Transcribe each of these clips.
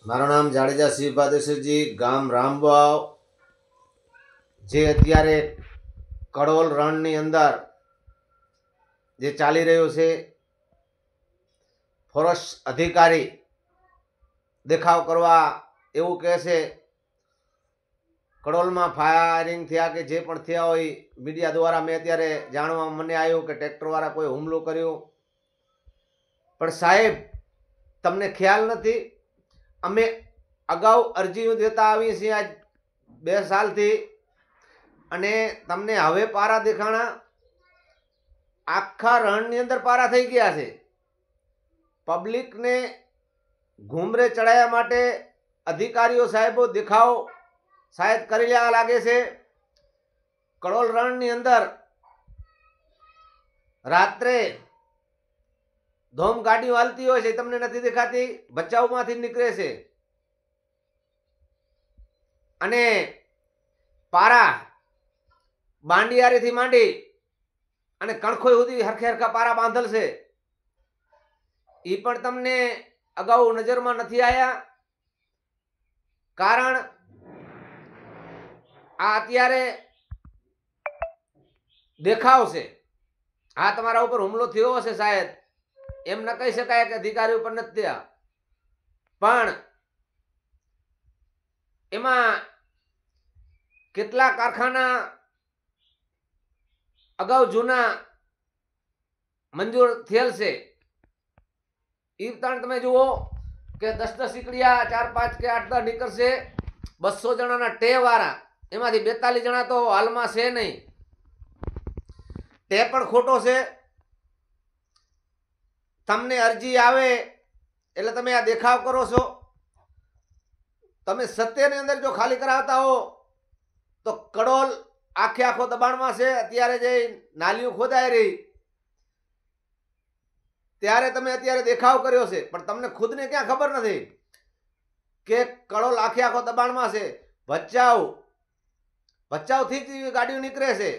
મારું નામ જાડેજા શિવ ભાદેશ્વરજી, ગામ રામવાવ, જે અત્યારે કડોલ રણની અંદર જે ચાલી રહ્યું છે, ફોરેસ્ટ અધિકારી દેખાવ કરવા એવું કહે છે. કડોલમાં ફાયરિંગ થયા કે જે પણ થયા હોય, મીડિયા દ્વારા મેં અત્યારે જાણવા મને આવ્યું કે ટ્રેક્ટરવાળા કોઈ હુમલો કર્યો. પણ સાહેબ, તમને ખ્યાલ નથી, અમે અગાઉ અરજીઓ દેતા આવીએ છીએ આજ 2 સાલથી, અને તમને હવે પારા દેખાણા. આખા રણની અંદર પારા થઈ ગયા છે. પબ્લિકને ઘૂમરે ચડાવવા માટે અધિકારીઓ સાહેબો દેખાવ શાયદ કરી રહ્યા લાગે છે. કડોલ રણની અંદર રાત્રે ધોમ ગાડીઓ હાલતી હોય છે, તમને નથી દેખાતી, ભચાઉમાંથી નીકળે છે. અને પારા બાંડિયારીથી માંડી અને કણખોઈ સુધી હરખે હરખા પારા બાંધલ છે. એ પણ તમને અગાઉ નજરમાં નથી આવ્યા. કારણ આ અત્યારે દેખાવ છે. આ તમારા ઉપર હુમલો થયો હશે શાયદ, એમ ન કહી શકાય કે અધિકારી ઉપર નથી થયા, પણ એમાં કેટલા કારખાના અગાઉ જૂના મંજૂર થયેલ છે. એ પણ તમે જુઓ કે 10 સીકડિયા 4 5 કે 8 10 નીકળશે. 200 જણાના ટે વાળા, એમાંથી 42 જણા તો હાલમાં છે નહીં. ટે પણ ખોટો છે. તમને અરજી આવે એટલે તમે આ દેખાવ કરો છો. તમે સત્યની અંદર જો ખાલી કરાવતા હો તો કડોલ આખે આખો દબાણમાં છે. અત્યારે જે નાલીઓ ખોદાઈ રહી ત્યારે તમે અત્યારે દેખાવ કર્યો છે, પણ તમને ખુદને ક્યાં ખબર નથી કે કડોલ આખે આખો દબાણમાં છે. ભચાઉથી જ ગાડીઓ નીકળે છે.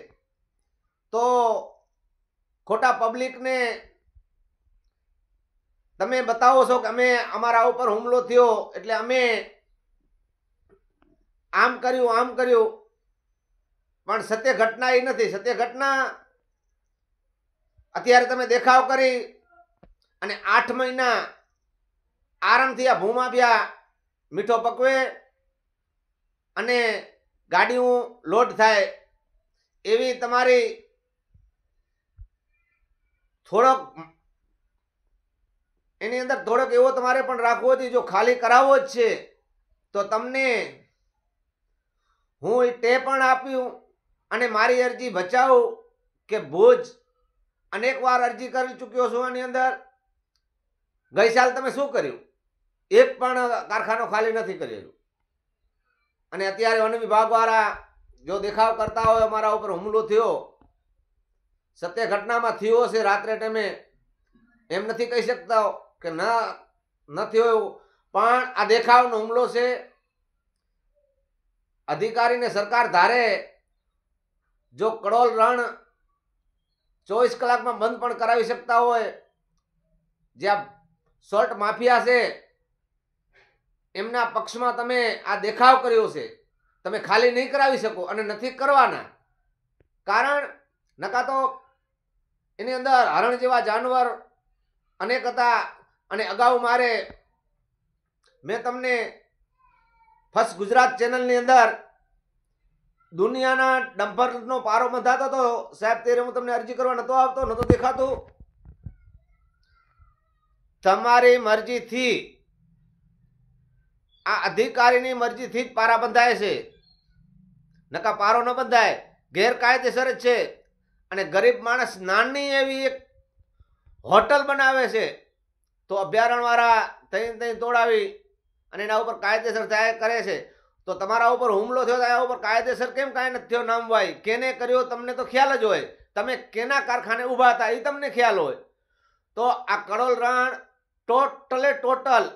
તો ખોટા પબ્લિકને તમે બતાવો છો કે અમે અમારા ઉપર હુમલો થયો એટલે અમે આમ કર્યું, પણ સત્ય ઘટના એ નથી. સત્ય ઘટના અત્યારે તમે દેખાવ કરી અને 8 મહિના આરામથી આ ભૂમાફિયા મીઠો પકવે અને ગાડીઓ લોડ થાય એવી તમારી થોડોક એની અંદર થોડોક એવો તમારે પણ રાખવો જોઈએ. જો ખાલી કરાવવો જ છે તો તમને હું એ ટે પણ આપ્યું અને મારી અરજી ભચાઉ કે ભુજ અનેક વાર અરજી કરી ચૂક્યો છું. આની અંદર ગઈ સાલ તમે શું કર્યું? એક પણ કારખાનો ખાલી નથી કરેલું. અને અત્યારે વન વિભાગ વાળા જો દેખાવ કરતા હોય અમારા ઉપર હુમલો થયો, સત્ય ઘટનામાં થયો હશે રાત્રે ટાઈમે, એમ નથી કહી શકતા કે ન થયો, પણ આ દેખાવનો હુમલો છે. અધિકારીને સરકાર ધારે જો કડોલ રણ 24 કલાકમાં બંધ પણ કરાવી શકતા હોય, જ્યાં સોલ્ટ માફિયા છે એમના પક્ષમાં તમે આ દેખાવ કર્યો છે, તમે ખાલી નહીં કરાવી શકો અને નથી કરવાના. કારણ નકા તો એની અંદર હરણ જેવા જાનવર અનેક હતા. અને અગાઉ મેં તમને ફર્સ્ટ ગુજરાત ચેનલની અંદર દુનિયાના ડમ્પરનો પારો બંધાતો હતો સાહેબ, ત્યારે હું તમને અરજી કરવા નતો આવતો, નતો દેખાતું. તમારી મરજીથી, આ અધિકારીની મરજીથી જ પારા બંધાય છે, નકા પારો ન બંધાય. ગેરકાયદેસર જ છે. અને ગરીબ માણસ નાની એવી એક હોટલ બનાવે છે તો અભયારણ્યવાળા તઈ તોડાવી અને એના ઉપર કાયદેસર કરે છે. તો તમારા ઉપર હુમલો થયો, એના ઉપર કાયદેસર કેમ કાંઈ નથી થયો? નામભાઈ કેને કર્યો તમને તો ખ્યાલ જ હોય. તમે કેના કારખાને ઊભા હતા એ તમને ખ્યાલ હોય. તો આ કડોલ રણ ટોટલ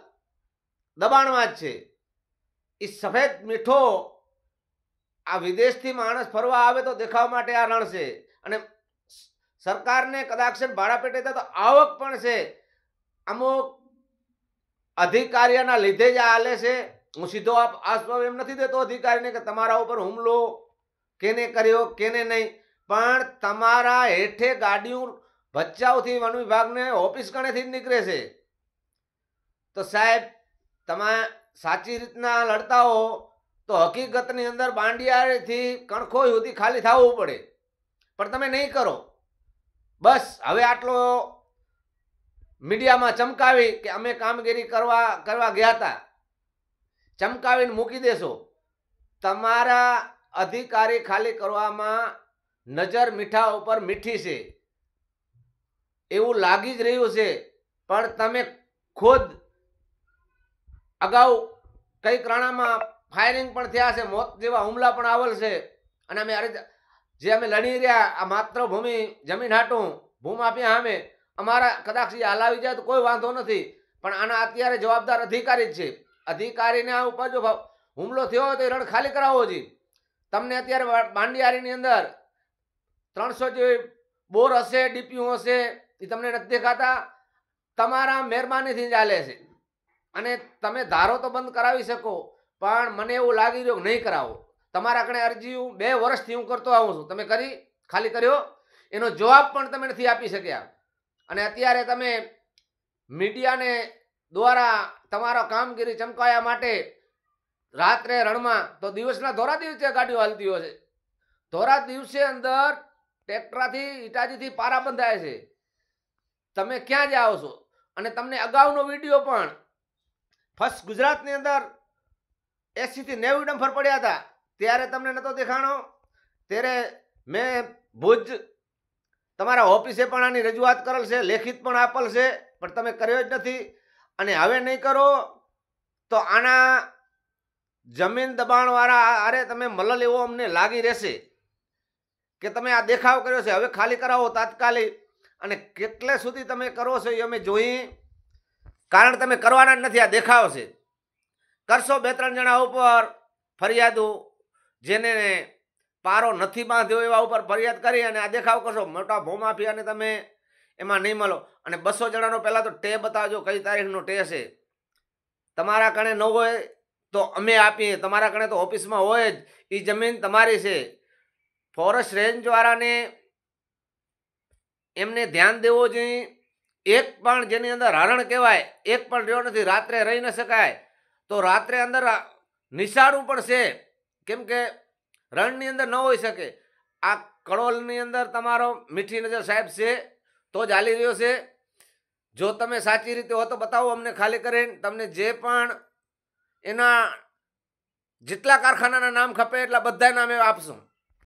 દબાણમાં જ છે. એ સફેદ મીઠો આ વિદેશથી માણસ ફરવા આવે તો દેખાવા માટે આ રણ છે. અને સરકારને કદાચ ભાડા પેટે તો આવક પણ છે. અમુક અધિકારીના લીધે જ આ હાલે છે. હું સીધો આશ્વાસ એમ નથી દેતો અધિકારીને કે તમારા ઉપર હુમલો કેને કર્યો કેને નહીં, પણ તમારા હેઠે ગાડીઓ ભચાઉથી વન વિભાગને ઓફિસ કણેથી જ નીકળે છે. તો સાહેબ તમે સાચી રીતના લડતા હો તો હકીકતની અંદર બાંડિયાથી કણખોઈ સુધી ખાલી થવું પડે, પણ તમે નહીં કરો. બસ હવે આટલો મીડિયામાં ચમકાવી કે અમે કામગીરી કરવા ગયા હતા, ચમકાવીને મૂકી દેશો. તમારા અધિકારી ખાલી કરવામાં નજર મીઠા ઉપર મીઠી છે એવું લાગી જ રહ્યું છે, પણ તમે ખુદ અગાઉ કઈક રાણામાં ફાયરિંગ પણ થયા છે, મોત જેવા હુમલા પણ આવેલ છે. અને અમે જે અમે લડી રહ્યા આ માતૃભૂમિ જમીન હાટું ભૂમાફિયા સામે અમારા કદાચ હલાવી જાય તો કોઈ વાંધો નથી, પણ આના અત્યારે જવાબદાર અધિકારી જ છે. અધિકારીને આ ઉપર જો હુમલો થયો હોય તો એ રણ ખાલી કરાવવો જોઈએ. તમને અત્યારે બાંડિયારીની અંદર 300 જેવી બોર હશે, ડીપીયુ હશે, એ તમને નથી દેખાતા. તમારા મહેરબાનીથી ચાલે છે અને તમે ધારો તો બંધ કરાવી શકો, પણ મને એવું લાગી રહ્યું કે નહીં કરાવો. તમારા કણે અરજી 2 વર્ષથી હું કરતો આવું છું, તમે કરી ખાલી કર્યો? એનો જવાબ પણ તમે નથી આપી શક્યા. અને અત્યારે તમે મીડિયાને દ્વારા તમારો કામગીરી ચમકાવવા માટે રાત્રે રણમાં તો દિવસના ધોરા દિવસે ગાડીઓ હાલતી હોય છે. ધોરા દિવસે અંદર ટ્રેક્ટરથી ઇટાજીથી પારા બંધાય છે. તમે ક્યાં જાઓ છો? અને તમને અગાઉનો વિડીયો પણ ફર્સ્ટ ગુજરાતની અંદર 80 થી 90 ડમ્ફર પડ્યા હતા, ત્યારે તમને નતો દેખાણો. ત્યારે મેં ભુજ તમારા ઓફિસે પણ આની રજૂઆત કરેલ છે, લેખિત પણ આપેલ છે, પણ તમે કર્યો જ નથી. અને હવે નહીં કરો તો આના જમીન દબાણવાળા અરે તમે મલલ એવો અમને લાગી રહેશે કે તમે આ દેખાવ કર્યો છે, હવે ખાલી કરાવો તાત્કાલિક. અને કેટલે સુધી તમે કરો છો એ અમે જોઈ, કારણ તમે કરવાના જ નથી. આ દેખાવ છે, કરશો 2-3 જણા ઉપર ફરિયાદો, જેને પારો નથી બાંધ્યો એવા ઉપર ફરિયાદ કરી અને આ દેખાવ કરશો. મોટા ભૂમાફિયાને તમે એમાં નહીં મળો. અને 200 જણાનો પહેલાં તો ટે બતાવજો, કઈ તારીખનો ટે છે. તમારા કણે ન હોય તો અમે આપીએ, તમારા કણે તો ઓફિસમાં હોય જ. એ જમીન તમારી છે. ફોરેસ્ટ રેન્જવાળાને એમને ધ્યાન દેવો જોઈએ. એક પણ જેની અંદર હરણ કહેવાય એક પણ રહ્યો નથી, રાત્રે રહી ન શકાય. તો રાત્રે અંદર નિશાળું પણ છે, કેમ કે રણની અંદર ન હોઈ શકે. આ કડોલની અંદર તમારો મીઠી નજર સાહેબ છે તો જ હાલી રહ્યો છે. જો તમે સાચી રીતે હો તો બતાવો અમને ખાલી કરીને. તમને જે પણ એના જેટલા કારખાનાના નામ ખપે એટલા બધા નામે આપશું.